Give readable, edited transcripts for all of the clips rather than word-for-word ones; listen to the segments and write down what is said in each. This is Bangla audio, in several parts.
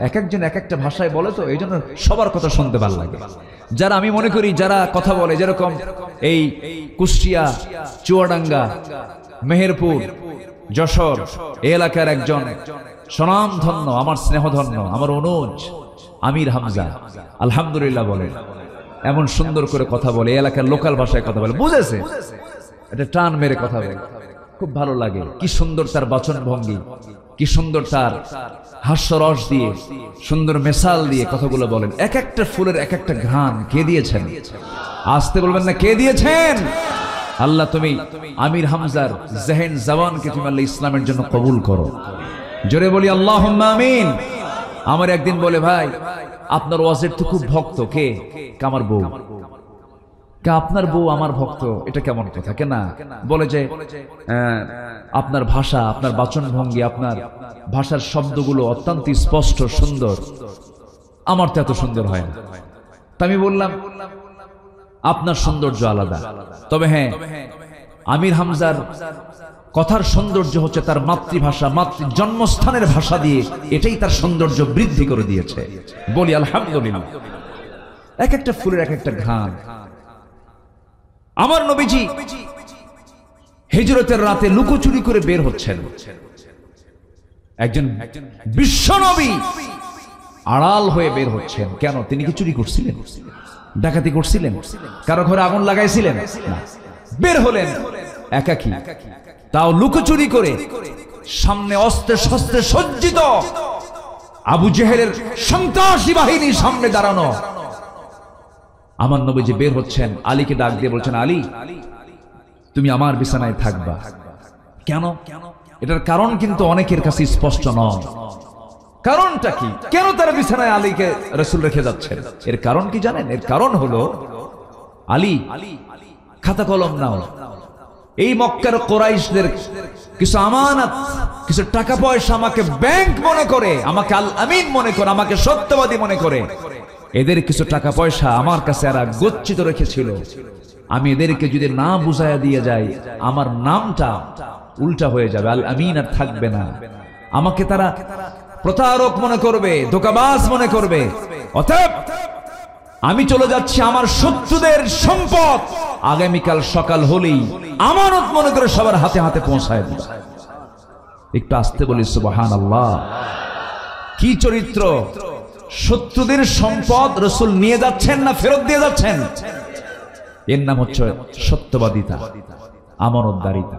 এক একজন এক একটা ভাষায় বলে, তো এই জন্য সবার কথা শুনতে ভালো লাগে। যারা আমি মনে করি যারা কথা বলে, যেরকম এই কুষ্টিয়া, চুয়াডাঙ্গা, মেহেরপুর, যশোর এই এলাকার একজন স্বনামধন্য, আমার স্নেহধন্য, আমার অনুজ আমির হামজা, আলহামদুলিল্লাহ বলে, এমন সুন্দর করে কথা বলে, এই এলাকার লোকাল ভাষায় কথা বলে, বুঝেছে, এটা টান মেরে কথা বলে, খুব ভালো লাগে। কি সুন্দর তার বচন ভঙ্গি, কি সুন্দর তার হাস্যরস দিয়ে, সুন্দর মেসাল দিয়ে কথাগুলো বলেন। এক একটা ফুলের এক একটা ঘ্রাণ কে দিয়েছেন? আসতে বলবেন না, কে দিয়েছেন? আল্লাহ তুমি আমির হামজার জেহেন জবানকে তুমি আল্লাহ ইসলামের জন্য কবুল করো। জোরে বলি আল্লাহুম্মা আমিন। আমার একদিন বলে, ভাই আপনার ওয়াজের তো খুব ভক্ত। কে? আমার বউ। আপনার বউ আমার ভক্ত, এটা কেমন কথা? কেন? বলে যে আপনার ভাষা, আপনার বাচন ভঙ্গি, আপনার ভাষার শব্দগুলো অত্যন্ত স্পষ্ট সুন্দর, আমার তো এত সুন্দর হয় না। তা আমি বললাম আপনার সৌন্দর্য আলাদা, তবে হ্যাঁ আমির হামজার কথার সৌন্দর্য হচ্ছে তার মাতৃভাষা, জন্মস্থানের ভাষা দিয়ে, এটাই তার সৌন্দর্য বৃদ্ধি করে দিয়েছে। বলি আলহামদুলিল্লাহ। এক একটা ফুলের এক একটা ঘ্রাণ। আমার নবীজি হিজরতের রাতে লুকোচুরি করে বের হচ্ছেন। একজন বিশ্ব নবী আড়াল হয়ে বের হচ্ছেন। কেন? তিনি কি চুরি করছিলেন? ডাকাতি করছিলেন? কারো ঘরে আগুন লাগাইছিলেন? না, বের হলেন একাকী, তাও লুকোচুরি করে। সামনে অস্ত্রে শস্ত্রে সজ্জিত আবু জেহেলের সন্ত্রাসী বাহিনী সামনে দাঁড়ানো। আমার নবীজি বের হচ্ছেন, আলীকে ডাক দিয়ে বলছেন, আলী তুমি আমার বিছানায় থাকবা। কেন? এটার কারণ কিন্তু অনেকের কাছে স্পষ্ট নয়। কারণটা কি? কেন তার বিছানায় আলীকে রাসূল রেখে যাচ্ছেন? এর কারণ কি জানেন? এর কারণ হলো, আলী খাতা কলম নাও, এই মক্কার কুরাইশদের কিছু আমানত, কিছু টাকা পয়সা আমাকে ব্যাংক মনে করে, আমাকে আল আমিন মনে করে, আমাকে সত্যবাদী মনে করে, এদের কিছু টাকা পয়সা আমার কাছে এরা গচ্ছিত রেখেছিল। আমি এদেরকে যদি না বুঝাইয়া দিয়ে যাই, আমার নামটা উল্টা হয়ে যাবে, আল আমিন আর থাকবে না। আমাকে তারা প্রতারক মনে করবে, ধোঁকাবাজ মনে করবে। অতএব আমি চলে যাচ্ছি, আমার শত্রুদের সম্পদ আগামীকাল সকাল হলেই আমানত মনে করে সবার হাতে হাতে পৌঁছায় দিবা। একটু আসতে বলি সুবহানাল্লাহ। কি চরিত্র! শত্রুদের সম্পদ রাসূল নিয়ে যাচ্ছেন না ফেরত দিয়ে যাচ্ছেন? এর নাম হচ্ছে সত্যবাদিতা, আমানতদারিতা।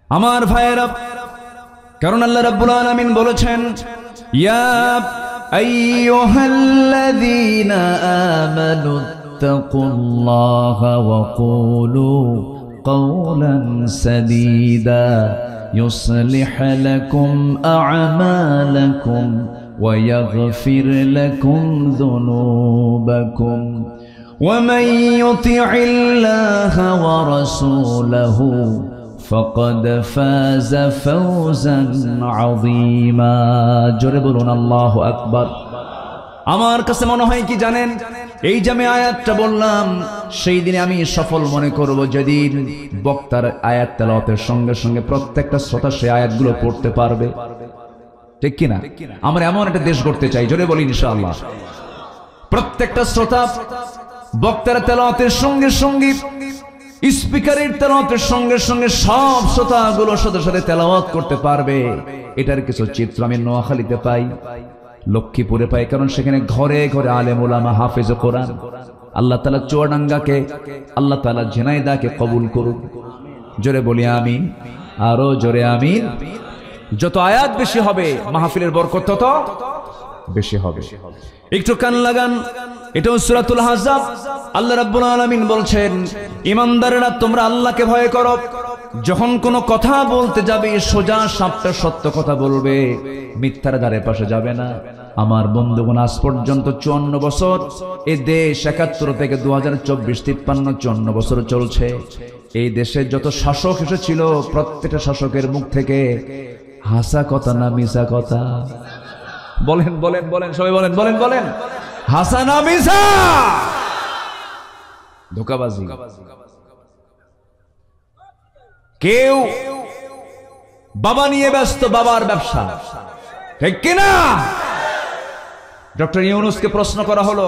আমার ভাইয়েরা, কারণ আল্লাহ রাব্বুল আলামিন বলেছেন, ইয়া আইয়ুহাল্লাযীনা আমানু তাকুল্লাহা ওয়া কুলু কাওলান সাদীদা ইউসলিহ লাকুম আ'মালাকুম ওয়া ইয়াগফির লাকুম যুনুবাকুম ওয়া মান ইউতি'ইল্লাহা ওয়া রাসূলাহু فقد فاز فوزا عظيما। জোরে বলুন আল্লাহু আকবার। আমার কাছে মনে হয় কি জানেন, এই যে আমি আয়াতটা বললাম, সেই দিনে আমি সফল মনে করব যেদিন বক্তার আয়াত তেলাওয়াতের সঙ্গে সঙ্গে প্রত্যেকটা শ্রোতা সেই আয়াতগুলো পড়তে পারবে। ঠিক কিনা? আমরা এমন একটা দেশ গড়তে চাই, জোরে বলি ইনশাআল্লাহ। প্রত্যেকটা শ্রোতা বক্তার তেলাওয়াতের সঙ্গে সঙ্গে, স্পিকারের তেলাওয়াতের সঙ্গে সঙ্গে সব শ্রোতাগুলো সাথে সাথে তেলাওয়াত করতে পারবে। এটার কিছু চিত্র আমি নোয়াখালীতে পাই, লক্ষ্মীপুরে পাই, কারণ সেখানে ঘরে ঘরে আলেম ওলামা হাফেজ কোরআন। আল্লাহ তাআলা চুয়াডাঙ্গাকে, আল্লাহ তাআলা ঝিনাইদহকে কবুল করুন। জোরে বলি আমিন, আরো জোরে আমিন। যত আয়াত বেশি হবে মাহফিলের বরকত তত বেশি হবে। একটু কান লাগান, এটা সূরাতুল আহজাব। আল্লাহ রাব্বুল আলামিন বলছেন, ঈমানদারেরা তোমরা আল্লাহকে ভয় করো। যখন কোনো কথা বলতে যাবে সোজা সাপটা সত্য কথা বলবে, মিথ্যার ধারে পাশে যাবে না। আমার বন্ধুগণ, আজ পর্যন্ত 54 বছর এই দেশ, 71 থেকে 2024 53 54 বছর চলছে। এই দেশে যত শাসক এসেছিল প্রত্যেকটা শাসকের মুখ থেকে হাসা কথা না মিছা কথা? বলেন বলেন বলেন, সবাই বলেন বলেন বলেন, হাসা না মিছা? ধোঁকাবাজি। কেউ বাবা নিয়ে ব্যস্ত, বাবার ব্যবসা, ঠিক কিনা? ডক্টর ইউনূসকে প্রশ্ন করা হলো,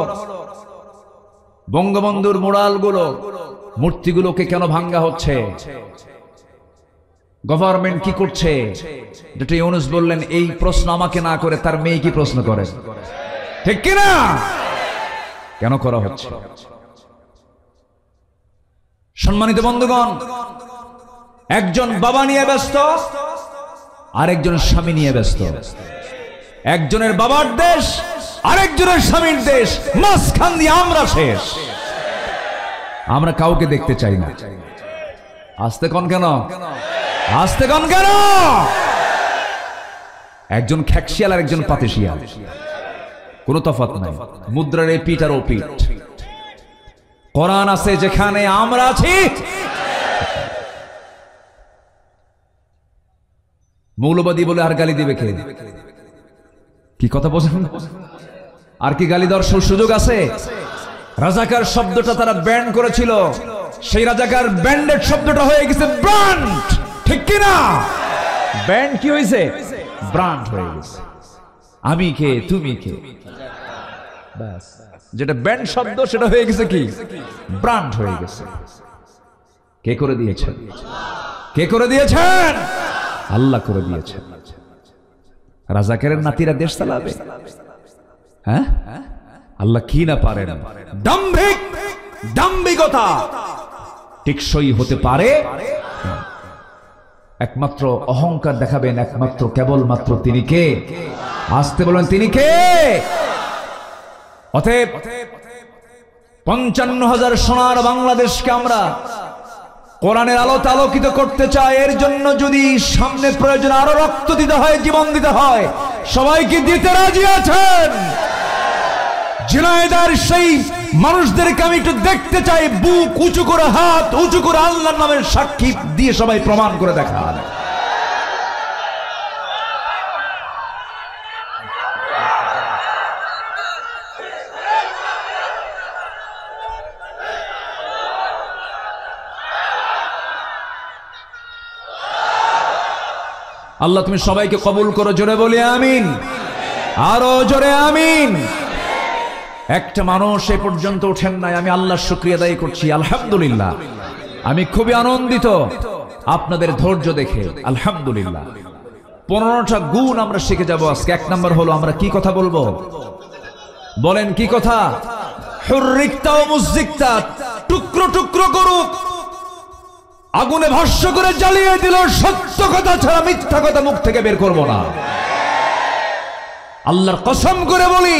বঙ্গবন্ধুর মুরালগুলো, মূর্তিগুলোকে কেন ভাঙ্গা হচ্ছে, গভর্নমেন্ট কি করছে? ডক্টর ইউনূস বললেন, এই প্রশ্ন আমাকে না করে তার মেয়ে কি প্রশ্ন করে। ঠিক কিনা? কেন করা হচ্ছে? সম্মানিত বন্ধুগণ, একজন বাবা নিয়ে ব্যস্ত, আরেকজন স্বামী নিয়ে ব্যস্ত। একজনের বাবার দেশ, আরেকজনের স্বামীর দেশ, মাঝখান দিয়ে আমরা শেষ। আমরা কাউকে দেখতে চাই না। আসতে কোন কেন? আসতে কোন কেন? একজন খ্যাকশিয়াল আর একজন পাতিশিয়াল, কোনো তফাৎ নাই। মুদ্রার এই পিঠ আর ও পিঠ। কোরআন আছে যেখানে আমরা আছি, মৌলবাদী বলে আর গালি দিবে কে? কি কথা বোঝেন? আর কি গালি দেওয়ার সুযোগ আছে? রাজাকার শব্দটা তারা ব্যান্ড করেছিল, সেই রাজাকার ব্যান্ডেড শব্দটা হয়ে গেছে ব্র্যান্ড। ঠিক কিনা? ব্যান্ড কি হয়েছে? ব্র্যান্ড হয়ে গেছে। আমি কে, তুমি কে, ব্যাস। যেটা ব্যান্ড শব্দ সেটা হয়ে গেছে কি? ব্র্যান্ড হয়ে গেছে। কে করে দিয়েছেন? কে করে দিয়েছেন? আল্লাহ করে দিয়েছেন। রাজাকারের নাতিরা দেশ চালাবে? হ্যাঁ, আল্লাহ কি না পারেন? দাম্ভিক, দাম্ভিকতা টেকসই হতে পারে একমাত্র অহংকার দেখাবেন একমাত্র কেবলমাত্র তিনি কে? আসতে বলেন, তিনি কে? অতএব 55,000 সোনার বাংলাদেশকে আমরা কোরআনের আলোতে আলোকিত করতে চাই। এর জন্য যদি সামনে প্রয়োজন আরো রক্ত দিতে হয়, জীবন দিতে হয়, সবাইকে দিতে রাজি আছেন? ঝিনাইদহের সেই মানুষদেরকে আমি একটু দেখতে চাই, বুক উঁচু করে, হাত উঁচু করে আল্লাহর নামের সাক্ষী দিয়ে সবাই প্রমাণ করে দেখান। আল্লাহ তুমি সবাইকে কবুল করো, জোরে বলি আমিন, আরো জোরে আমিন। একটা মানুষ এ পর্যন্ত ওঠেন নাই, আমি আল্লাহর শুকরিয়া আদায় করছি, আলহামদুলিল্লাহ। আমি খুবই আনন্দিত আপনাদের ধৈর্য দেখে, আলহামদুলিল্লাহ। 15টা গুণ আমরা শিখে যাব আজকে। 1 নম্বর হলো আমরা কি কথা বলবো? বলেন কি কথা? হুররিকতা ও মুযিকতা, টুকরো টুকরো করুক, আগুনে ভস্ম করে জ্বালিয়ে দিল, সত্য কথা ছাড়া মিথ্যা কথা মুখ থেকে বের করব না। আল্লাহর কসম করে বলি,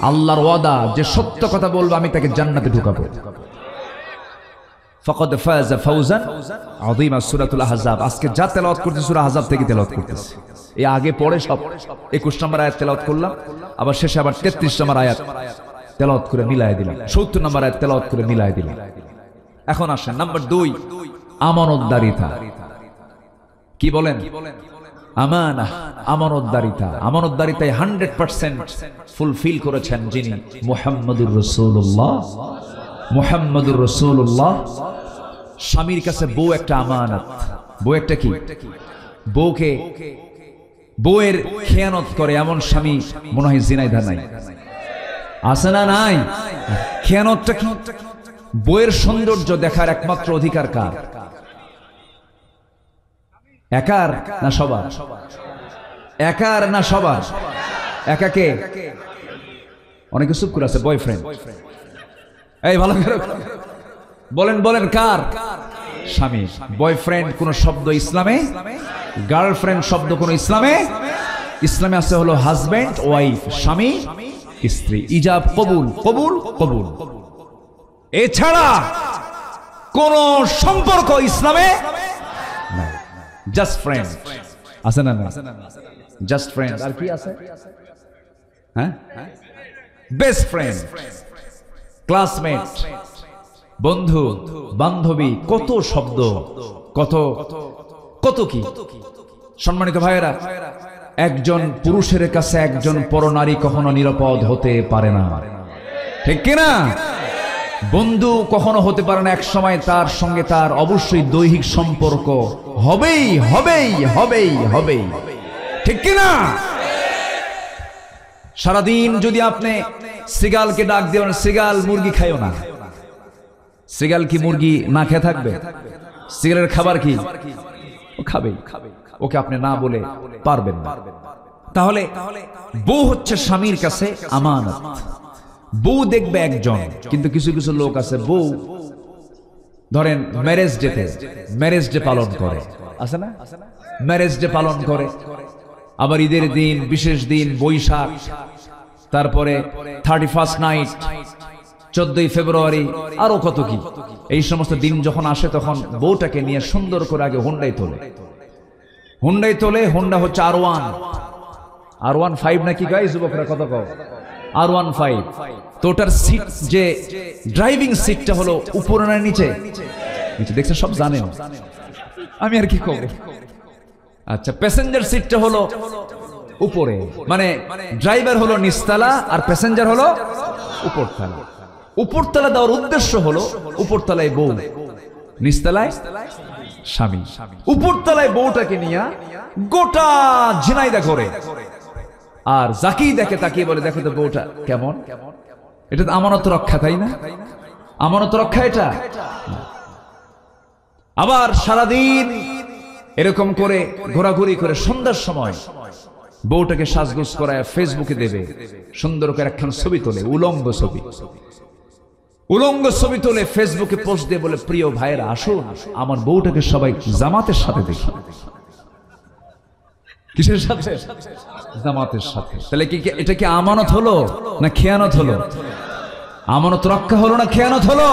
আল্লাহর ওয়াদা, যে সত্য কথা বলবো আমি তাকে জান্নাতে ঢুকাবো। ফাকাদ ফাযা ফাওজান আযীমা, সূরাতুল আহজাব। আজকে যা তেলাওয়াত করতেছি সূরা আহজাব থেকে তেলাওয়াত করতেছি। এই আগে পড়ে সব 21 নম্বর আয়াত তেলাওয়াত করলাম, আবার শেষে আবার 33 নম্বর আয়াত তেলাওয়াত করে মিলায় দিলাম, 70 নম্বর আয়াত তেলাওয়াত করে মিলায় দিলাম। এখন আসেন নাম্বার 2, আমানতদারিতা। কি বলেন? আমানা, আমানতদারিতা। আমানতদারিতায় 100% ফুলফিল করেছেন যিনি, মুহাম্মদুর রাসূলুল্লাহ। মুহাম্মদুর রাসূলুল্লাহ। স্বামীর কাছে বউ একটা আমানত। বউ একটা কি? বউকে, বউয়ের খেয়ানত করে এমন স্বামী মনে হয় জিনাইদা নাই, আছে না? নাই। খেয়ানতটা কি? বউয়ের সৌন্দর্য দেখার একমাত্র অধিকার কার? একার না সবার? একার না সবার? একাকে? অনেকে চুপ করে আছে। বয়ফ্রেন্ড। এই ভালো করে বলেন, বলেন কার? স্বামী। বয়ফ্রেন্ড কোন শব্দ ইসলামে? গার্লফ্রেন্ড শব্দ কোন ইসলামে? ইসলামে আছে হলো হাজব্যান্ড ওয়াইফ, স্বামী স্ত্রী, ইজাব কবুল, কবুল কবুল। এছাড়া কোন সম্পর্ক ইসলামে নাই। জাস্ট ফ্রেন্ড আছে না? না, জাস্ট ফ্রেন্ড। আর কি আছে? হ্যাঁ, বেস্ট ফ্রেন্ড, ক্লাসমেট, বন্ধু, বান্ধবী, কত শব্দ, কত কত কি। সম্মানিত ভাইয়েরা, একজন পুরুষের কাছে একজন পরনারী কখনো নিরাপদ হতে পারে না, ঠিক কিনা? বন্ধু কখনো হতে পারে না। এক সময় তার সঙ্গে তার অবশ্যই দৈহিক সম্পর্ক হবেই, হবেই, হবেই, হবেই, ঠিক কিনা? সারাদিন যদি আপনি সিগালকে ডাক দেন, সিগাল মুরগি খাইও না, সিগাল কি মুরগি না খেয়ে থাকবে? সিগালের খাবার কি? ও খাবেই। ওকে আপনি না বলে পারবেন না। তাহলে বউ হচ্ছে স্বামীর কাছে আমানত। বউ দেখবে একজন, কিন্তু কিছু কিছু লোক আছে বউ ধরেন ম্যারেজ ডে পালন করে, আছে না? ম্যারেজ ডে পালন করে, আবার ঈদের দিন, বিশেষ দিন, বৈশাখ, তারপরে 31st নাইট, 14ই ফেব্রুয়ারি, আরো কত কি। এই সমস্ত দিন যখন আসে তখন বউটাকে নিয়ে সুন্দর করে আগে হুন্ডাই তোলে। হুন্ডা হচ্ছে R15 নাকি গাই যুবকরা কত কও? R15। তো ওটার সিট, যে ড্রাইভিং সিটটা হলো উপরে না নিচে? দেখছেন, সব জানেন, আমি আর কি করব। আচ্ছা, প্যাসেঞ্জার সিটটা হলো উপরে, মানে ড্রাইভার হলো নিচতলা আর প্যাসেঞ্জার হলো উপরতলা। উপরতলা দেওয়ার উদ্দেশ্য হলো উপরতলায় বউ, নিচতলায় স্বামী। উপরতলায় বউটাকে নিয়ে গোটা ঝিনাইদা করে, আর যাকেই দেখে তাকিয়ে বলে, দেখো তো বউটা কেমন। এটা তো আমানত রক্ষা, তাই না? আমানত রক্ষা এটা। আবার সারাদিন এরকম করে ঘোরাঘুরি করে সন্ধ্যার সময় বউটাকে সাজগোজ করায় ফেসবুকে দেবে, সুন্দর করে একখান ছবি তোলে, উলঙ্গ ছবি তোলে, ফেসবুকে পোস্ট দিয়ে বলে, প্রিয় ভাইয়েরা আসুন, আমার বউটাকে সবাই জামাতের সাথে দেখি। কিসের সাথে? জামাতের সাথে। তাহলে কি এটা কি আমানত হলো না খেয়ানত হলো? আমানত রক্ষা হলো না খেয়ানত হলো?